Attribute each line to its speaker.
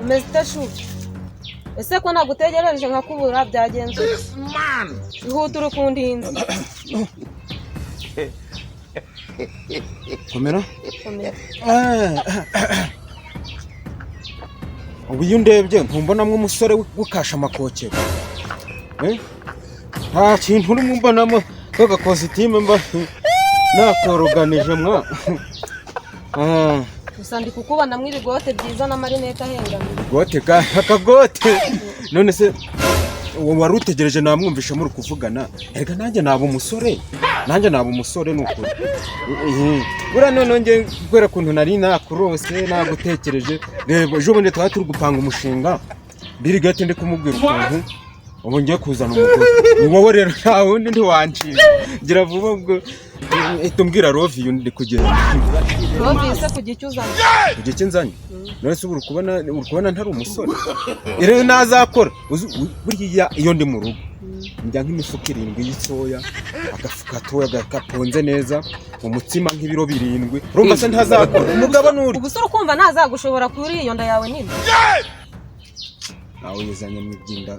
Speaker 1: umeze utashu ese ko nagutegereje nkakubura byagenze ihute uri kundinze
Speaker 2: komera ubu iyo ndebye ntumbonamo umusore w'ukasha amakokero nta kintu urimo mbonamo k'agakositime mba nakoroganije mwa
Speaker 1: gusa ndi kukubonamo ibigote byiza n'amarinete ahengamye
Speaker 2: gote akagote none se wari utegereje namwumvishe muri kuvugana erega nanjye naba umusore n'ukuri buriya none nge kubera ukuntu nari nakurose nagutekereje reba ejo bundi twari turi gupanga umushinga birigate ndi kumubwira ukuntu ubu ngiye kuzana umugore ni wowe rero nta wundi ntiwancira gira vuba ubwo ihita umbwira Rovi ndi kugenda
Speaker 1: Rovi se ku gice uzanye
Speaker 2: ku gice nzanye none se uri kubona ntari umusore rero nazakora buriya iyo ndi mu rugo njya nk'imifuka 7 y'isoya agafuka toya gaponze neza umutsima nk'ibiro 7 urumva se ntazakora umugabo nuri
Speaker 1: ubusore ukumva nazagushobora kuri iyo nda yawe nini
Speaker 2: nawe yezanye mu byinda